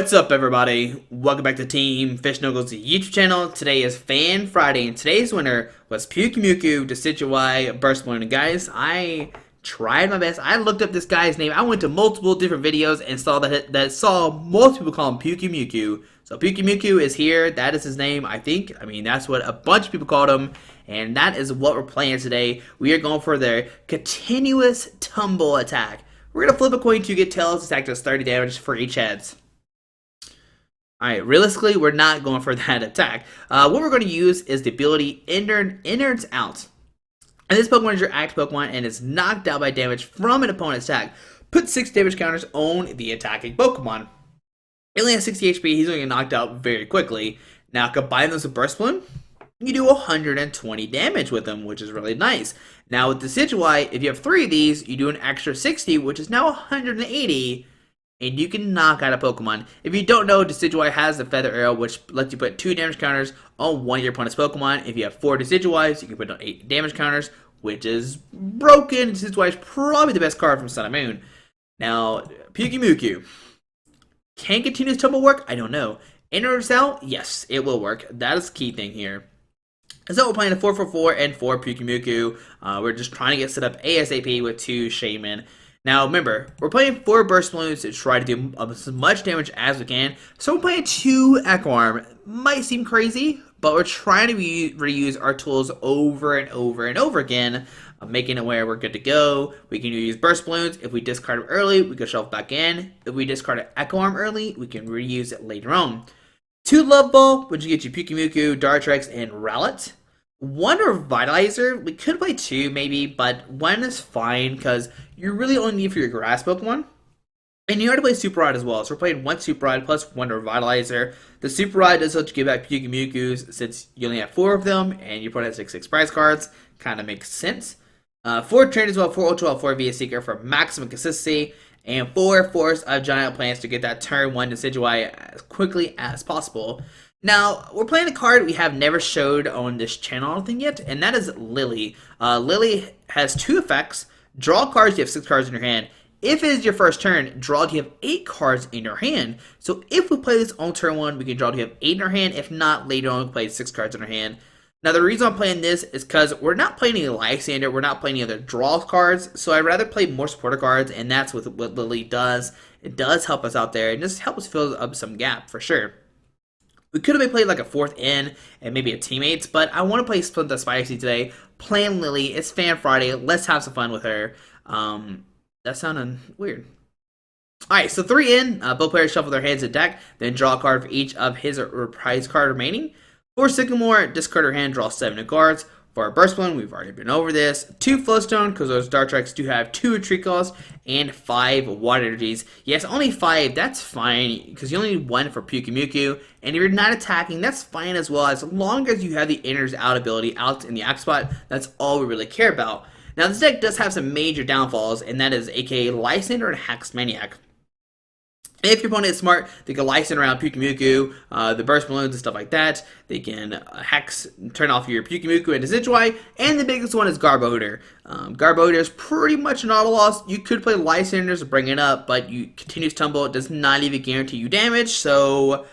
What's up, everybody? Welcome back to Team Fish Knuckles YouTube channel. Today is Fan Friday, and today's winner was Pyukumuku Decidueye Bursting Balloon. And guys, I tried my best. I looked up this guy's name. I went to multiple different videos and saw that most people call him Pyukumuku. So Pyukumuku is here. That is his name, I think. I mean, that's what a bunch of people called him. And that is what we're playing today. We are going for their continuous tumble attack. We're going to flip a coin to get tails attack does 30 damage for each heads. Alright, realistically, we're not going for that attack. What we're going to use is the ability Innards Out. And this Pokemon is your active Pokemon and is knocked out by damage from an opponent's attack. Put 6 damage counters on the attacking Pokemon. He only has 60 HP, he's going to get knocked out very quickly. Now, combine those with Burst Balloon, you do 120 damage with them, which is really nice. Now, with Decidueye, if you have 3 of these, you do an extra 60, which is now 180. And you can knock out a Pokemon. If you don't know, Decidueye has the Feather Arrow, which lets you put 2 damage counters on one of your opponent's Pokemon. If you have 4 Decidueyes, you can put on 8 damage counters, which is broken. Decidueye is probably the best card from Sun and Moon. Now, Pyukumuku. Can continuous tumble work? I don't know. Innards Out? Yes, it will work. That is the key thing here. So we're playing a 4-4-4 and 4 Pyukumuku. We're just trying to get set up ASAP with 2 Shaymin. Now, remember, we're playing 4 Burst Balloons to try to do as much damage as we can. So we're playing 2 Eco Arm. Might seem crazy, but we're trying to reuse our tools over and over and over again, making it where we're good to go. We can use Burst Balloons. If we discard them early, we can shuffle back in. If we discard an Eco Arm early, we can reuse it later on. 2 Level Ball, which will get you Pyukumuku, Dartrix, and Rowlet. 1 Revitalizer, we could play 2 maybe, but 1 is fine because you really only need for your grass Pokemon. And you already play Super Rod as well, so we're playing 1 Super Rod plus 1 Revitalizer. The Super Rod does let you give back Pyukumukus since you only have 4 of them, and your opponent has 6 prize cards. Kind of makes sense. 4 Trainers Mail, 4 Ultra, 4 via Seeker for maximum consistency, and 4 Force of Giant Plants to get that turn 1 Decidueye as quickly as possible. Now, we're playing a card we have never showed on this channel, I don't think yet, and that is Lillie. Lillie has 2 effects. Draw cards, you have 6 cards in your hand. If it is your first turn, draw to you have 8 cards in your hand. So if we play this on turn 1, we can draw to you have 8 in our hand. If not, later on we play 6 cards in our hand. Now, the reason I'm playing this is because we're not playing any Lysander, we're not playing any other draw cards, so I'd rather play more supporter cards, and that's what Lillie does. It does help us out there, and just help us fill up some gap, for sure. We could have played like a 4th in and maybe a teammates, but I want to play Split the Spicy today. Playing Lillie, it's Fan Friday. Let's have some fun with her. That sounded weird. Alright, so 3 in. Both players shuffle their hands to deck, then draw a card for each of his or prize card remaining. For Sycamore, discard her hand, draw 7 new cards. For our Burst Balloon, we've already been over this. 2 Float Stone, because those Dartrix do have 2 Retreat Calls, and 5 Water Energies. Yes, only 5, that's fine, because you only need 1 for Pyukumuku. And if you're not attacking, that's fine as well, as long as you have the Innards Out ability out in the act spot. That's all we really care about. Now, this deck does have some major downfalls, and that is aka Lysander and Hex Maniac. If your opponent is smart, they can Lysander around Pyukumuku, the Burst Balloons and stuff like that. They can Hex, turn off your Pyukumuku and Decidueye, and the biggest one is Garbodor. Garbodor is pretty much not a loss. You could play Lysanders to bring it up, but you continuous tumble. It does not even guarantee you damage, so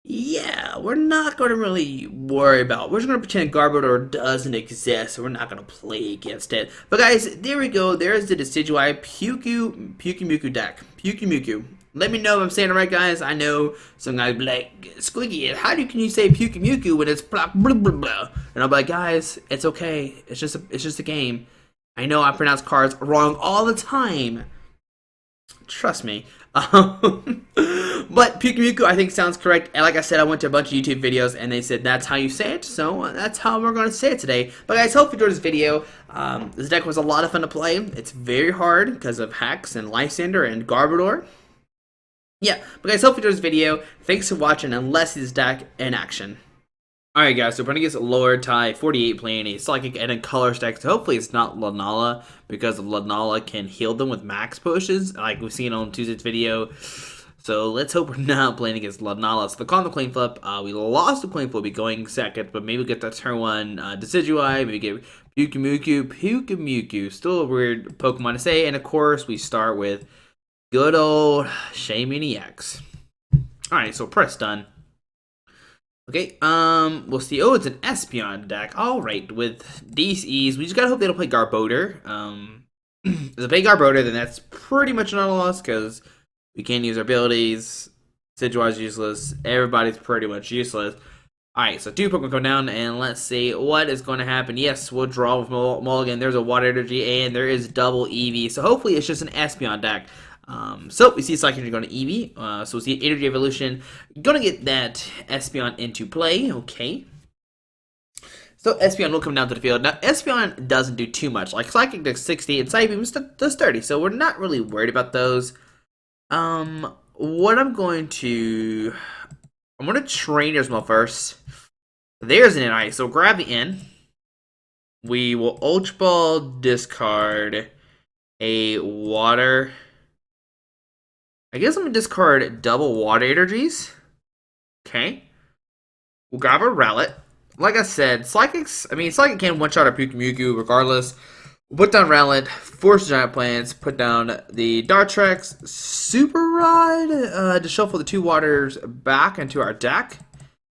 yeah, we're not going to really worry about it. We're just going to pretend Garbodor doesn't exist, so we're not going to play against it. But guys, there we go. There's the Decidueye Pyukumuku deck. Pyukumuku. Let me know if I'm saying it right, guys. I know some guys be like, Squiggy, how can you say Pyukumuku when it's blah, blah, blah, blah? And I'll be like, guys, it's okay. It's just a game. I know I pronounce cards wrong all the time. Trust me. But Pyukumuku, I think, sounds correct. And like I said, I went to a bunch of YouTube videos, and they said that's how you say it. So that's how we're going to say it today. But guys, hope you enjoyed this video. This deck was a lot of fun to play. It's very hard because of Hex and Lysander and Garbodor. Yeah, but guys, hope you enjoyed this video. Thanks for watching, and let's see this deck in action. Alright guys, so we're going to get Lower Tie 48 playing a Psychic and a Color deck, so hopefully it's not Lunala, because Lunala can heal them with max potions, like we've seen on Tuesday's video. So let's hope we're not playing against Lunala. So the coin flip, we lost the coin flip, we'll be going second, but maybe we'll get that turn 1 Decidueye, maybe get Pyukumuku, still a weird Pokemon to say, and of course we start with good old Shaymin-EX. Alright, so press done. Okay, we'll see. Oh, it's an Espeon deck. Alright, with these E's, we just gotta hope they don't play Garbodor. If they play Garbodor, then that's pretty much not a loss, because we can't use our abilities. Decidueye's useless. Everybody's pretty much useless. Alright, so 2 Pokemon come down, and let's see what is going to happen. Yes, we'll draw with Mulligan. There's a Water Energy, and there is double Eevee. So hopefully it's just an Espeon deck. So we see Psychic Energy going to Eevee. So we see Energy Evolution. Gonna get that Espeon into play. Okay. So Espeon will come down to the field. Now, Espeon doesn't do too much. Like, Psychic does 60, and Psybeam does 30. So we're not really worried about those. What I'm going to Trainers Mail first. There's an N. So grab the N. We will Ultra Ball, discard a Water. I guess I'm going to discard double Water Energies. Okay. We'll grab a Rowlet. Like I said, Psychic can one-shot a Pyukumuku regardless. We'll put down Rowlet, force Giant Plants, put down the Dartrix Super Rod to shuffle the 2 waters back into our deck.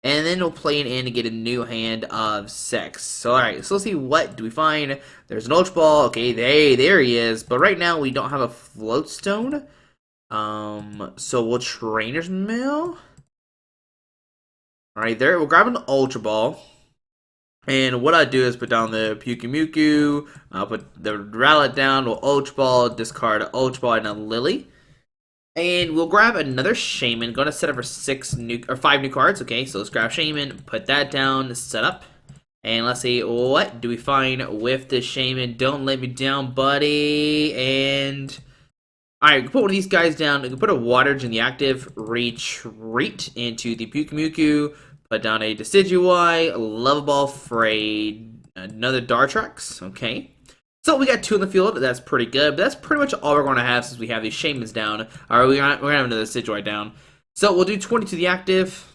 And then we'll play it in to get a new hand of 6. So, alright, so let's see what do we find. There's an Ultra Ball. Okay, there he is. But right now, we don't have a Float Stone. So we'll Trainers Mail. Alright, there. We'll grab an Ultra Ball. And what I do is put down the Pyukumuku, put the Rowlet down, we'll Ultra Ball, discard an Ultra Ball and a Lillie. And we'll grab another Shaymin. Going to set up for 5 new cards. Okay, so let's grab Shaymin, put that down, set up. And let's see, what do we find with the Shaymin? Don't let me down, buddy. And alright, we can put one of these guys down. We can put a Water in the active, retreat into the Pyukumuku. Put down a Decidueye, a Level Ball for another Dartrix. Okay. So we got 2 in the field. That's pretty good. But that's pretty much all we're going to have since we have these Shaymins down. Alright, we're going to have another Decidueye down. So we'll do 20 to the active.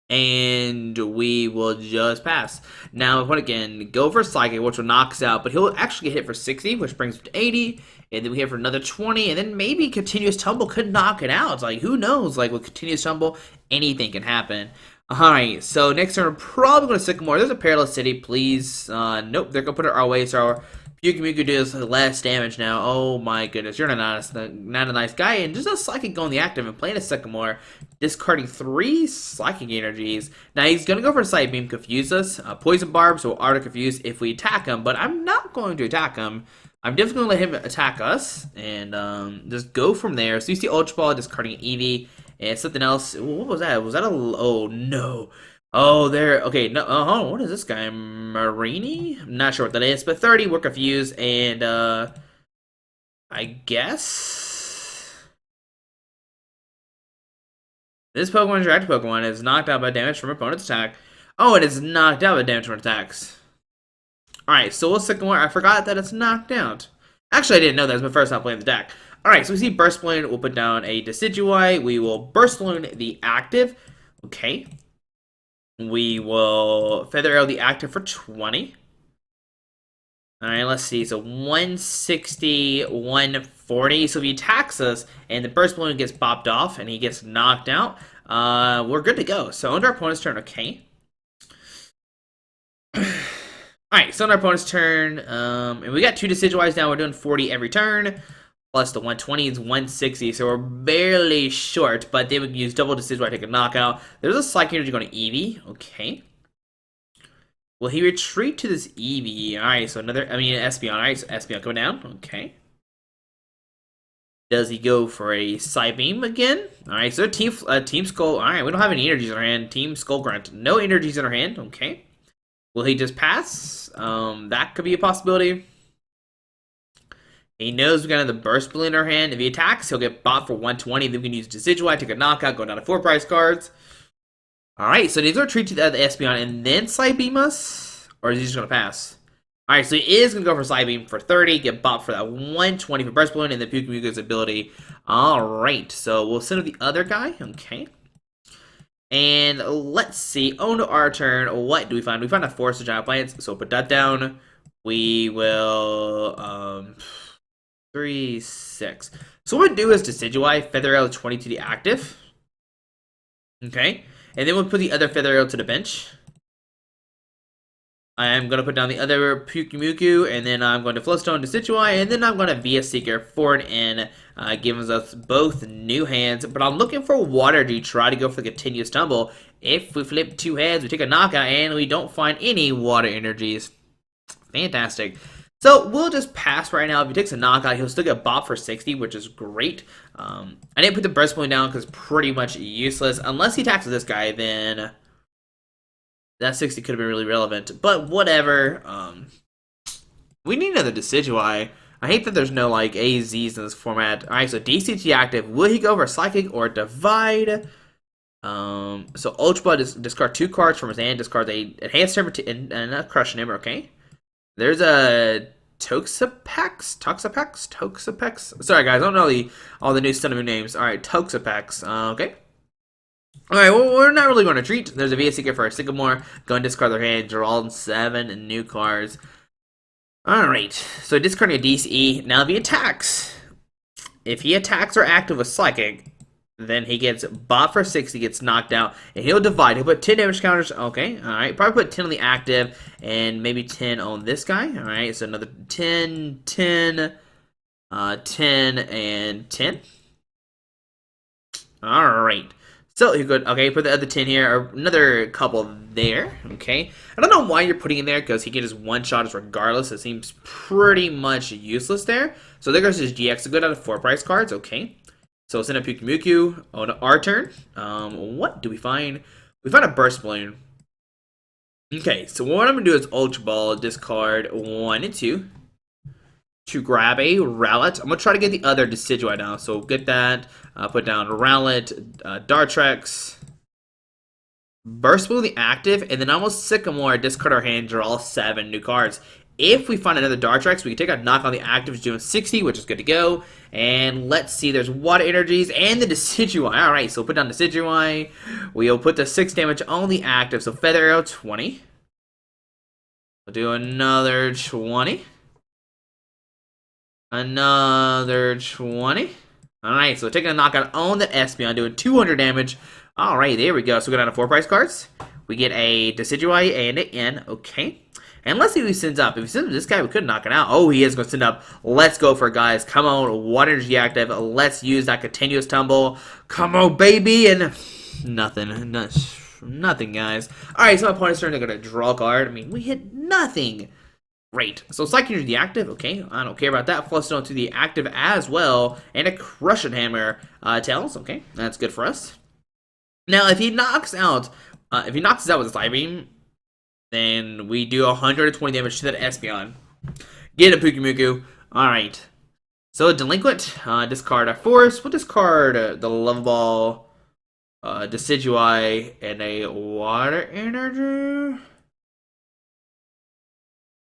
And we will just pass. Now, if we again go for Psychic, which will knock us out. But he'll actually get hit for 60, which brings him to 80. And then we hit for another 20. And then maybe Continuous Tumble could knock it out. It's like, who knows? Like, with Continuous Tumble, anything can happen. Alright, so next turn, we're probably going to Sycamore. There's a Perilous City, please. Nope, they're going to put it our way, so our Pyukumuku does less damage now. Oh my goodness, you're not a nice guy. And just a Psychic going the active and playing a Sycamore, discarding 3 Psychic Energies. Now he's going to go for a Side Beam, confuse us. Poison Barb, so Auto Confuse if we attack him, but I'm not going to attack him. I'm definitely going to let him attack us, and just go from there. So you see Ultra Ball, discarding Eevee. And something else. What was that? Was that a... Oh, no. Oh, there. Okay, no. Oh, what is this guy? Marini? I'm not sure what that is. But 30, we're confused. And, I guess... This Pokemon's your active Pokemon is knocked out by damage from opponent's attack. Oh, it is knocked out by damage from attacks. Alright, so we'll Sycamore. I forgot that it's knocked out. Actually, I didn't know that. It was my first time playing the deck. Alright, so we see Burst Balloon. We'll put down a Decidueye. We will Burst Balloon the active. Okay. We will Feather Arrow the active for 20. Alright, let's see. So 160, 140. So if he attacks us and the Burst Balloon gets popped off and he gets knocked out, we're good to go. So under our opponent's turn, okay. Alright, so on our opponent's turn, and we got 2 Decidueyes now. We're doing 40 every turn. Plus the 120 is 160, so we're barely short, but then we can use double Decidueye to take a knockout. There's a Psychic Energy going to Eevee. Okay. Will he retreat to this Eevee? Alright, so Espeon. Alright, so Espeon coming down. Okay. Does he go for a Psybeam again? Alright, so Team Skull. Alright, we don't have any energies in our hand. Team Skull Grunt. No energies in our hand. Okay. Will he just pass? That could be a possibility. He knows we got the Burst Balloon in our hand. If he attacks, he'll get bought for 120. Then we can use Decidueye, take a knockout, go down to 4 price cards. Alright, so he's going to retreat to the Espeon and then Psybeam us? Or is he just going to pass? Alright, so he is going to go for Psybeam for 30, get bought for that 120 for Burst Balloon and then Pyukumuku's ability. Alright, so we'll send the other guy. Okay. And let's see. On to our turn, what do we find? We find a Forest of Giant Plants, so we'll put that down. We will... 3, 6. So what we do is Decidueye, Feather Arrow 20 to the active. Okay, and then we'll put the other Feather Arrow to the bench. I'm going to put down the other Pyukumuku, and then I'm going to Float Stone Decidueye, and then I'm going to via Seeker for an N, giving us both new hands. But I'm looking for Water to try to go for the continuous tumble. If we flip 2 heads, we take a knockout, and we don't find any water energies. Fantastic. So we'll just pass right now. If he takes a knockout, he'll still get Bop for 60, which is great. I didn't put the Burst Balloon down because pretty much useless. Unless he attacks this guy, then that 60 could have been really relevant, but whatever. We need another Decidueye. I hate that there's no like AZs in this format. Alright, so DCT active. Will he go for Psychic or Divide? So Ultra Ball discard 2 cards from his hand, discard a Enhanced Hammer and a Crushing Hammer, okay. There's a Toxapex? Sorry guys, I don't know all the new Sun Moon names. Alright, Toxapex. Okay. Alright, well, we're not really going to treat. There's a VA Seeker for Sycamore. Go and discard their hand. Draw 7 new cards. Alright, so discarding a DCE. Now if he attacks or active with Psychic, then he gets Bot for 60, gets knocked out, and he'll divide. He'll put 10 damage counters. Okay, alright. Probably put 10 on the active, and maybe 10 on this guy. Alright, so another 10, 10, 10, and 10. Alright. So you could, okay, put the other 10 here, or another couple there, okay? I don't know why you're putting it there, because he can just one-shot us regardless. It seems pretty much useless there. So there goes his GX, a good out of 4 price cards, okay. So we'll send a Pyukumuku on our turn. What do we find? We find a Burst Balloon. Okay, so what I'm going to do is Ultra Ball, discard 1 and 2. To grab a Rowlet. I'm going to try to get the other Decidueye down. So get that. Put down Rowlet, Dartrix, Burst Balloon the active, and then almost Sycamore, discard our hand, draw 7 new cards. If we find another Dartrix, we can take a knock on the active, doing 60, which is good to go. And let's see, there's Water Energies and the Decidueye. Alright, so we'll put down Decidueye. We'll put the 6 damage on the active, so Feather Arrow 20. We'll do another 20. Another 20. Alright, so taking a knockout on the Espeon, doing 200 damage. Alright, there we go. So we go down to 4 price cards. We get a Decidueye and an N. Okay. And let's see who he sends up. If he sends up this guy, we could knock it out. Oh, he is going to send up. Let's go for it, guys. Come on, Water Energy active. Let's use that continuous tumble. Come on, baby. And nothing. Nothing, guys. Alright, so my opponent's turn. They're going to draw a card. I mean, we hit nothing. Great. So Psychic Energy the active, okay. I don't care about that. Float Stone to the active as well. And a Crushing Hammer tails, okay. That's good for us. Now, if he knocks us out with his Light Beam, then we do 120 damage to that Espeon. Get a Pyukumuku. Alright. So Delinquent, discard a Force. We'll discard the Level Ball, Decidueye, and a Water Energy.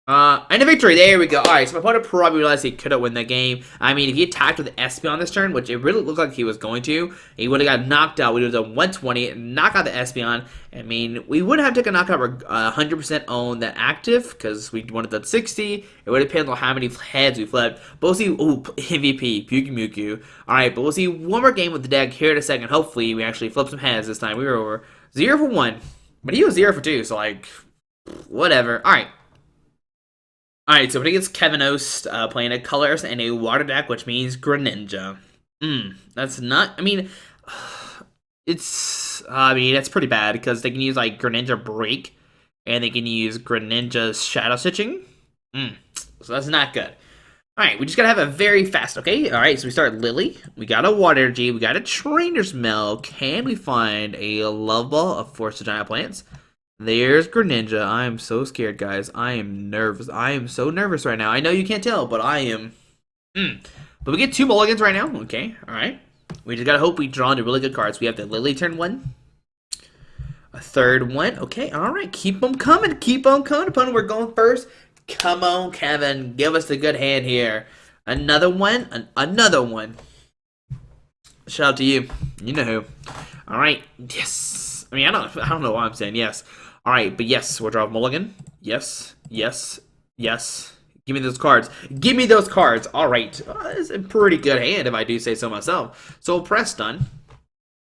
And a victory. There we go. Alright, so my opponent probably realized he could have won that game. I mean, if he attacked with the Espeon this turn, which it really looked like he was going to, he would have got knocked out. We would have done 120, knock out the Espeon. I mean, we would have taken a knockout 100% on the active, because we wanted that 60. It would depend on how many heads we flipped. But we'll see. Ooh, MVP, Pyukumuku. Alright, but we'll see one more game with the deck here in a second. Hopefully, we actually flip some heads this time. We were over 0 for 1. But he was 0 for 2, so like, whatever. Alright. Alright, so when he gets Kevin Oast playing a Colors and a Water deck, which means Greninja. That's not, I mean, that's pretty bad, because they can use, like, Greninja Break, and they can use Greninja's Shadow Stitching. So that's not good. Alright, we just gotta have a very fast, okay? Alright, so we start Lillie, we got a Water Energy, we got a Trainers Mail. Can we find a Level Ball of Force of Giant Plants? There's Greninja. I am so scared, guys. I am nervous. I am so nervous right now. I know you can't tell, but I am. But we get 2 mulligans right now. Okay, alright. We just gotta hope we draw into really good cards. We have the Lillie turn 1. A third one. Okay, alright. Keep them coming. Keep on coming. Opponent, we're going first. Come on, Kevin. Give us a good hand here. Another one. Another one. Shout out to you. You know who. Alright. Yes. I mean, I don't know why I'm saying yes. Alright, but yes, we'll draw a mulligan. Yes, yes, yes. Give me those cards. Give me those cards. Alright. It's a pretty good hand, if I do say so myself. So, press done.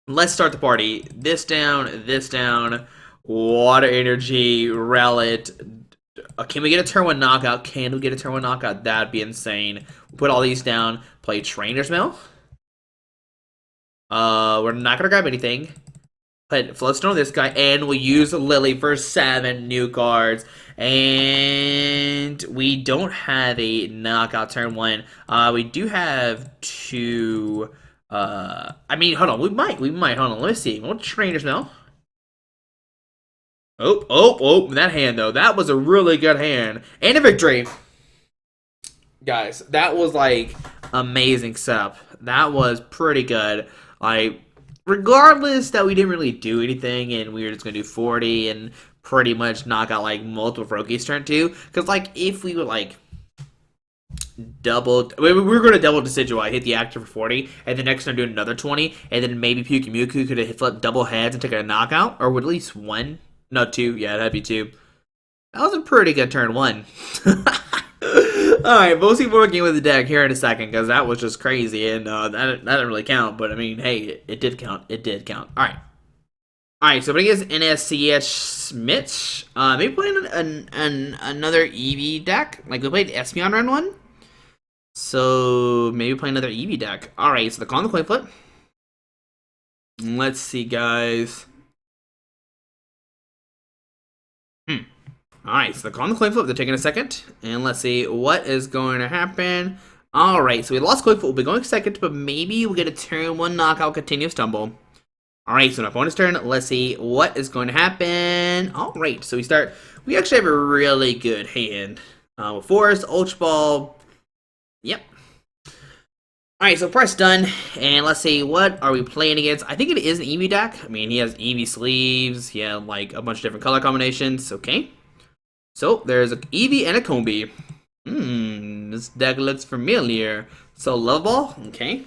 Let's start the party. This down. Water Energy, Rowlet. Can we get a turn 1 knockout? Can we get a turn 1 knockout? That'd be insane. Put all these down. Play Trainers Mail. We're not gonna grab anything. Put Float Stone on this guy, and we'll use Lillie for 7 new cards. And we don't have a knockout turn 1. We do have 2. I mean, hold on. We might. Hold on. Let's see. What Trainers Mail? Oh, that hand, though. That was a really good hand. And a victory. Guys, that was, like, amazing setup. That was pretty good. Like, regardless that we didn't really do anything and we were just going to do 40 and pretty much knock out, like, multiple Rokies turn 2. Because, like, if we would, like, we were going to double Decidueye, hit the active for 40, and the next turn do another 20, and then maybe Pyukumuku could have flipped double heads and taken a knockout, or would at least 1. No, 2. Yeah, that'd be 2. That was a pretty good turn 1. Alright, we'll see more game with the deck here in a second, because that was just crazy, and that didn't really count, but I mean, hey, it did count. It did count. Alright. Alright, so I guess NSCH Mitch. Maybe playing another Eevee deck. Like, we played Espeon round 1. So, maybe play another Eevee deck. Alright, so they're calling the coin flip. Let's see, guys. Alright, so they're calling the coin flip. They're taking a second. And let's see what is going to happen. Alright, so we lost coin flip. We'll be going second, but maybe we'll get a turn 1 knockout, continuous stumble. Alright, so my opponent's turn. Let's see what is going to happen. Alright, so we actually have a really good hand. With Forest, Ultra Ball. Yep. Alright, so press done. And let's see, what are we playing against? I think it is an Eevee deck. I mean, he has Eevee sleeves. He has, like, a bunch of different color combinations. Okay. So, there's an Eevee and a Combi. This deck looks familiar. So, Level Ball. Okay.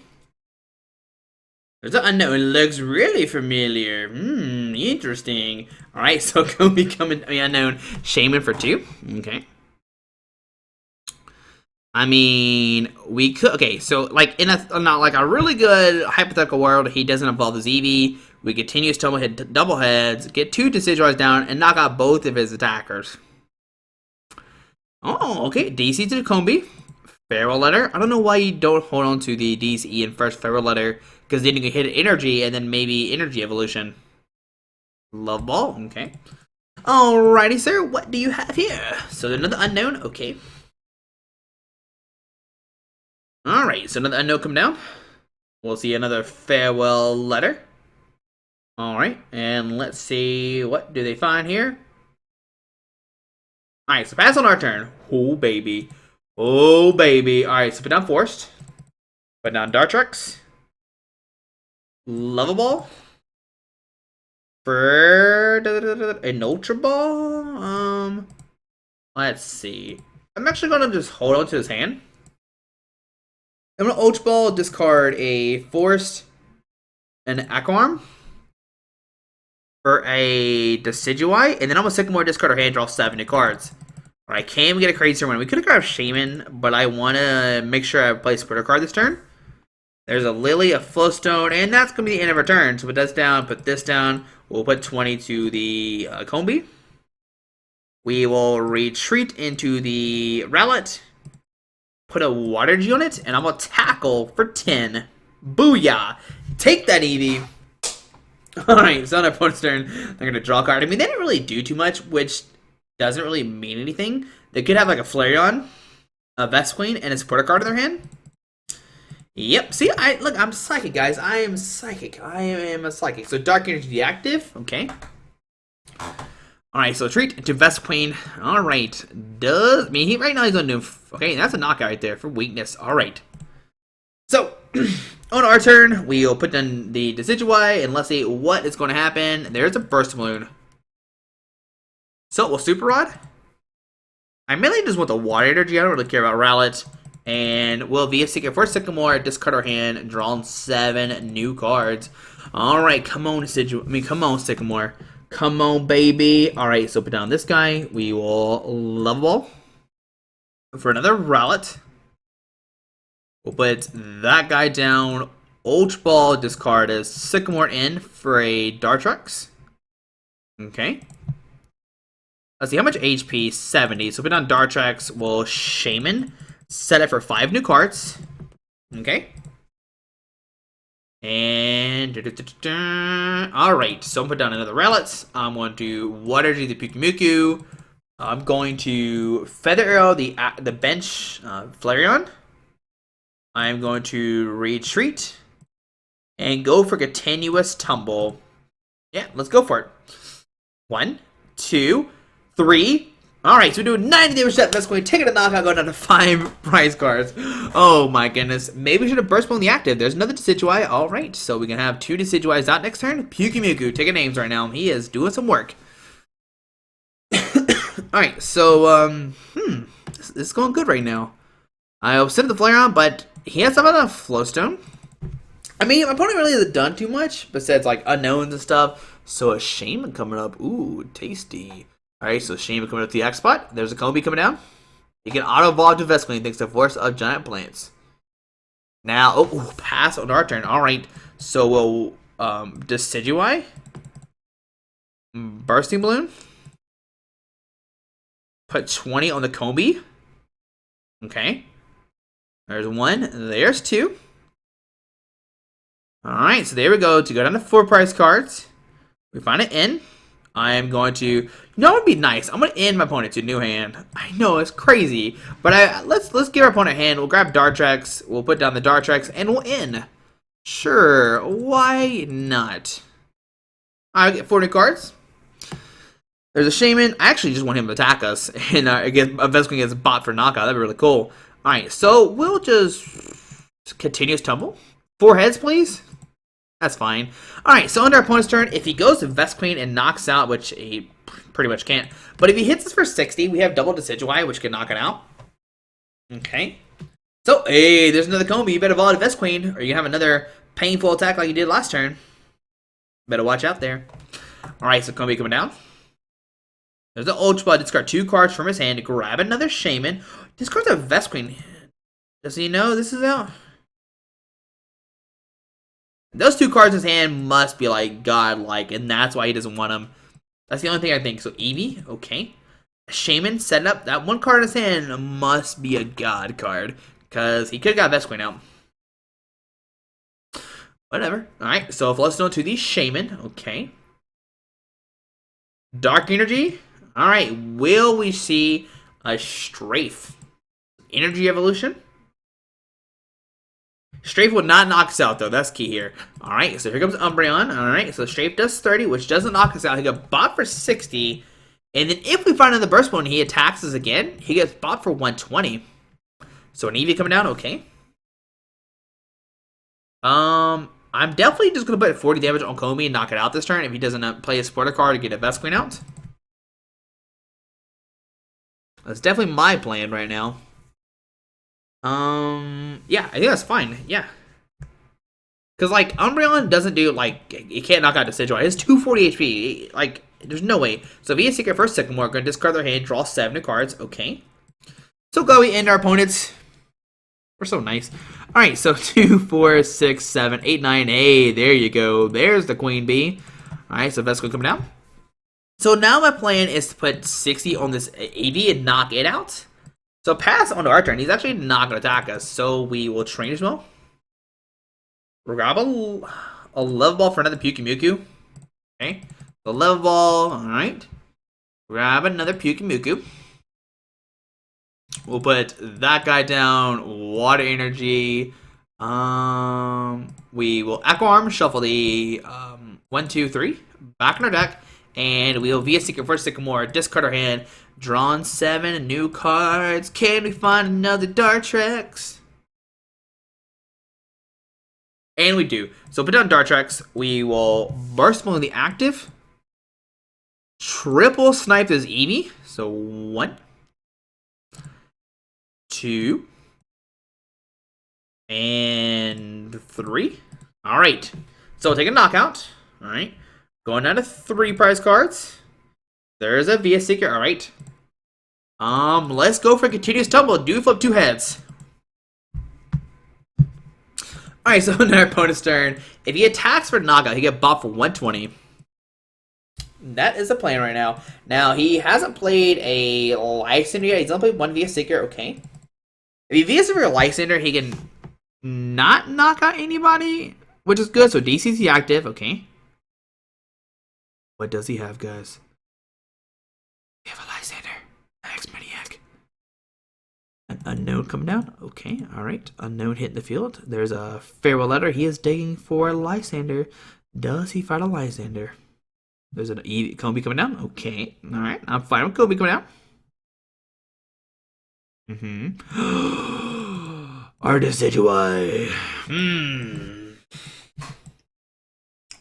There's an unknown. It looks really familiar. Interesting. Alright, so Combi coming. I mean, unknown. Shaymin for 2. Okay. I mean, we could. Okay, so, like, in not like a really good hypothetical world, he doesn't evolve his Eevee. We continue to hit double heads, get 2 Decidueyes down, and knock out both of his attackers. Oh, okay. DC to the Combi. Farewell Letter. I don't know why you don't hold on to the DC and first Farewell Letter, because then you can hit Energy and then maybe Energy Evolution. Love Ball. Okay. Alrighty, sir. What do you have here? So another unknown. Okay. Alright, so another unknown come down. We'll see another Farewell Letter. Alright, and let's see. What do they find here? Alright, so pass on our turn. Oh, baby. Oh, baby. Alright, so put down Forest. Put down Dartrix. Level Ball. For an Ultra Ball? Let's see. I'm actually going to just hold on to his hand. I'm going to Ultra Ball, discard a Forest, an Eco Arm. For a Decidueye, and then I'm gonna Sycamore, discard our hand, draw 7 new cards. Alright, can we get a crazy turn? We could have grabbed Shaymin, but I want to make sure I play a Splitter card this turn. There's a Lillie, a Float Stone, and that's going to be the end of our turn. So put this down, put this down. We'll put 20 to the Combi. We will retreat into the Rowlet. Put a Water G on it, and I'm going to tackle for 10. Booyah! Take that, Eevee. Alright, so on our opponent's turn, they're going to draw a card. I mean, they didn't really do too much, which doesn't really mean anything. They could have like a Flareon, a Vespiquen, and a supporter card in their hand. Yep, see, look, I'm psychic, guys. I am psychic. I am a psychic. So Dark Energy deactive. Okay. Alright, so treat to Vespiquen. Alright. I mean, right now he's on new. Okay, that's a knockout right there for weakness. Alright. So, on our turn, we'll put down the Decidueye, and let's see what is going to happen. There's a Bursting Balloon. So, we'll Super Rod. I mainly just want the Water Energy. I don't really care about Rowlet. And we'll via Seeker for Sycamore, discard our hand, draw 7 new cards. Alright, come on, come on, Sycamore. Come on, baby. Alright, so put down this guy. We will Level Ball for another Rowlet. We'll put that guy down. Ultra Ball, discard a Sycamore in for a Dartrix. Okay. Let's see, how much HP? 70. So put on Dartrix, we'll Shaymin. Set it for 5 new cards. Okay. And alright, so I'm put down another Rowlet. I'm going to Water Energy the Pyukumuku. I'm going to Feather Arrow the bench Flareon. I'm going to retreat and go for Continuous Tumble. Yeah, let's go for it. 1, 2, 3. Alright, so we're doing 90 damage to that best going, taking a knockout, going down to 5 prize cards. Oh my goodness. Maybe we should have Burst Balloon the active. There's another Decidueye. Alright, so we can have 2 Decidueyes out next turn. Pyukumuku, taking names right now. He is doing some work. Alright, so, this is going good right now. I'll send the Flareon, but he has something on a Float Stone. I mean, my opponent really hasn't done too much, besides, like, unknowns and stuff. So a Shaymin coming up. Ooh, tasty. Alright, so Shaymin coming up to the X spot. There's a Combi coming down. He can auto-evolve to Vesqueen thanks to Force of Giant Plants. Now, oh, pass on our turn. Alright, so we'll, Decidueye. Bursting Balloon. Put 20 on the Combi. Okay. There's 1. There's 2. Alright, so there we go. To go down to 4 prize cards. We find an N. I am going to... You know what would be nice? I'm going to end my opponent to a new hand. I know, it's crazy. But let's give our opponent a hand. We'll grab Dartrix. We'll put down the Dartrix. And we'll end. Sure. Why not? I get 40 cards. There's a Shaymin. I actually just want him to attack us. And eventually gets bot for knockout. That'd be really cool. Alright, so we'll just... Continuous Tumble. 4 heads, please. That's fine. Alright, so under our opponent's turn, if he goes to Vesqueen and knocks out, which he pretty much can't, but if he hits us for 60, we have double Decidueye, which can knock it out. Okay. So, hey, there's another Combi. You better evolve to Vesqueen, or you have another painful attack like you did last turn. Better watch out there. Alright, so Combi coming down. There's the Ultra Ball. Discard 2 cards from his hand to grab another Shaymin. Discards a Vesqueen. Does he know this is out? Those 2 cards in his hand must be like godlike, and that's why he doesn't want them. That's the only thing I think. So Eevee, okay. Shaymin setting up that 1 card in his hand must be a god card, because he could have got Vesqueen out. Whatever. Alright, so Float Stone to the Shaymin, okay. Dark Energy. Alright, will we see a Strafe? Energy Evolution? Strafe will not knock us out, though. That's key here. Alright, so here comes Umbreon. Alright, so Strafe does 30, which doesn't knock us out. He got bot for 60. And then if we find another Burst Balloon, he attacks us again. He gets bot for 120. So an Eevee coming down, okay. I'm definitely just going to put 40 damage on Combi and knock it out this turn if he doesn't play a supporter card to get a Vesqueen out. That's definitely my plan right now. Yeah, I think that's fine. Yeah. Because, like, Umbreon doesn't do, like, he can't knock out Decidueye. He has 240 HP. Like, there's no way. So if he has Seeker first Sycamore, we're going to discard their hand, draw 7 new cards. Okay. So go, we end our opponents. We're so nice. Alright, so 2, 4, 6, 7, 8, 9. Hey, there you go. There's the Queen Bee. Alright, so Vesqueen coming down. So now my plan is to put 60 on this Eevee and knock it out. So pass on to our turn. He's actually not going to attack us. So we will Trainers Mail. We'll grab a Level Ball for another Pyukumuku. Okay. The Level Ball. Alright. Grab another Pyukumuku. We'll put that guy down. Water Energy. We will Eco Arm. Shuffle the 1, 2, 3. Back in our deck. And we'll via Seeker for Sycamore. Discard our hand. Drawn 7 new cards. Can we find another Dartrix? And we do. So put down Dartrix. We will Burst Balloon the active. Triple snipe this Eevee. So 1, 2, and 3. Alright. So we'll take a knockout. Alright. Going down to 3 prize cards. There's a via Seeker. Alright. Let's go for Continuous Tumble. Do flip 2 heads. Alright, so on our opponent's turn, if he attacks for knockout, he get buffed for 120. That is the plan right now. Now, he hasn't played a Lysander yet. He's only played one via Seeker. Okay. If he via Seeker Lysander, he can not knock out anybody, which is good. So DC's active. Okay. What does he have, guys? We have a Lysander. X-Maniac. An unknown coming down. Okay, alright. Unknown hitting the field. There's a farewell letter. He is digging for a Lysander. Does he fight a Lysander? There's an Kobe coming down. Okay, alright. I'm fine with Kobe coming down. Our Decidueye.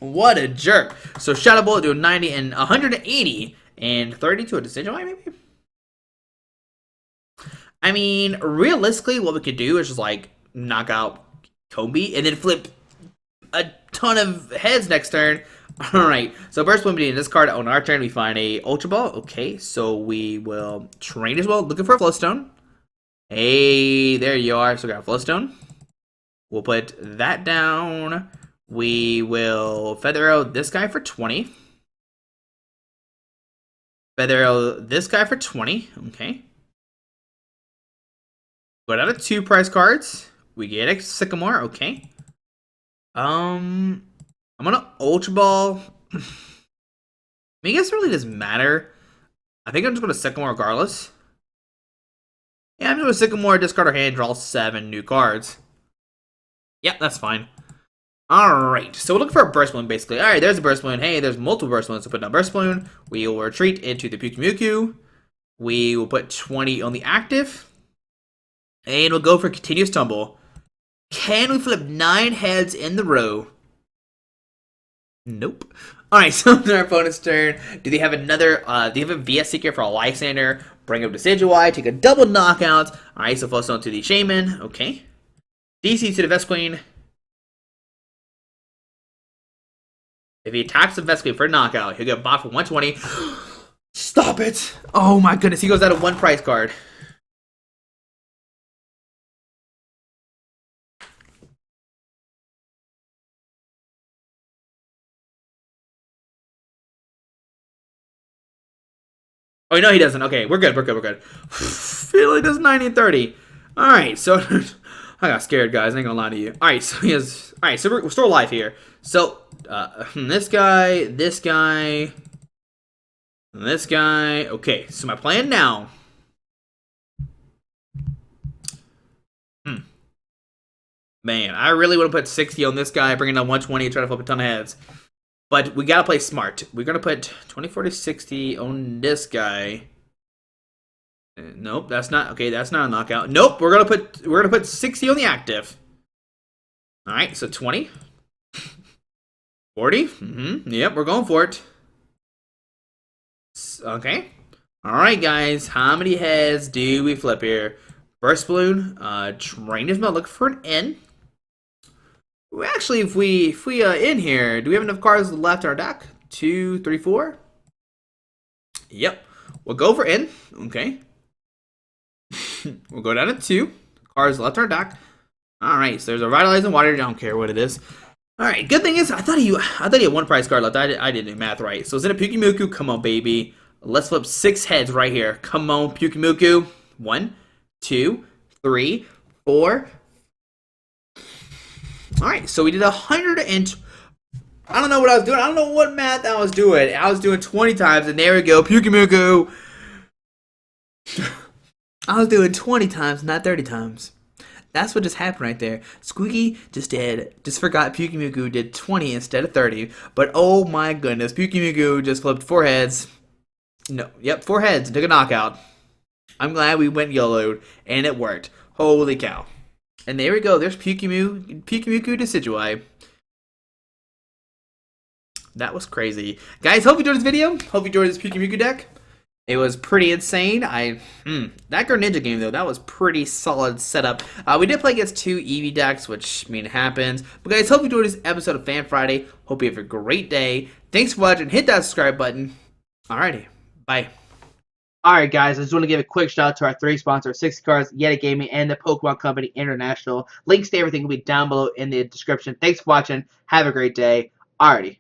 What a jerk. So Shadow Bullet doing 90 and 180 and 30 to a Decidueye, maybe? I mean, realistically, what we could do is just like knock out Kobe and then flip a ton of heads next turn. Alright, so Burst Balloon in this card. On our turn, we find a Ultra Ball. Okay, so we will Trainers Mail, looking for a Float Stone. Hey, there you are. So we got a Float Stone. We'll put that down. We will Feather Arrow this guy for 20. Feather Arrow this guy for 20. Okay. Go down to 2 prize cards. We get a Sycamore. Okay. I'm gonna Ultra Ball. I mean, I guess it really doesn't matter. I think I'm just gonna Sycamore regardless. Yeah, I'm just gonna Sycamore, discard our hand, draw 7 new cards. Yep, that's fine. Alright, so we're looking for a Burst Balloon, basically. Alright, there's a Burst Balloon. Hey, there's multiple Burst Balloons. So put down Burst Balloon. We will retreat into the Pyukumuku. We will put 20 on the active. And we'll go for Continuous Tumble. Can we flip 9 heads in the row? Nope. Alright, so on our opponent's turn, do they have another, do you have a VS Seeker for a Lysander? Bring up Decidueye, take a double knockout. Alright, so Float Stone to the Shaymin. Okay. DC to the Vest Queen. If he attacks the Vest Queen for a knockout, he'll get bought for 120. Stop it! Oh my goodness, he goes out of 1 prize card. Oh, no, he doesn't. Okay, we're good, we're good. He does 90 and 30. Alright, so I got scared, guys. I ain't gonna lie to you. Alright, so he has. Alright, so we're still alive here. So, this guy, this guy, this guy. Okay, so my plan now. Man, I really want to put 60 on this guy, bring it down 120, try to flip a ton of heads. But we gotta play smart. We're gonna put 20, 40, 60 on this guy. Nope, that's not okay. That's not a knockout. Nope, we're gonna put 60 on the active. All right, so 20, 40. Yep, we're going for it. Okay. All right, guys. How many heads do we flip here? Burst Balloon. Trainers Mail. Look for an N. Actually, if we in here, do we have enough cards left in our deck? 2, 3, 4. Yep. We'll go for N. Okay. We'll go down to 2 cards left in our deck. All right. So there's a Revitalizer Water. I don't care what it is. All right. Good thing is, I thought he had 1 prize card left. I didn't do math right. So it's in a Pyukumuku. Come on, baby. Let's flip 6 heads right here. Come on, Pyukumuku. 1, 2, 3, 4. Alright, so we did 100 and... I don't know what I was doing. I don't know what math I was doing. I was doing 20 times, and there we go. Pyukumuku. I was doing 20 times, not 30 times. That's what just happened right there. Squeaky just forgot Pyukumuku did 20 instead of 30. But oh my goodness, Pyukumuku just flipped 4 heads. No, yep, 4 heads and took a knockout. I'm glad we went yellowed, and it worked. Holy cow. And there we go. There's Pyukumuku Decidueye. That was crazy. Guys, hope you enjoyed this video. Hope you enjoyed this Pyukumuku deck. It was pretty insane. That Greninja game, though, that was pretty solid setup. We did play against 2 Eevee decks, which, I mean, it happens. But, guys, hope you enjoyed this episode of Fan Friday. Hope you have a great day. Thanks for watching. Hit that subscribe button. Alrighty. Bye. Alright guys, I just want to give a quick shout out to our 3 sponsors, 60 Cards, Yeti Gaming, and the Pokemon Company International. Links to everything will be down below in the description. Thanks for watching. Have a great day. Alrighty.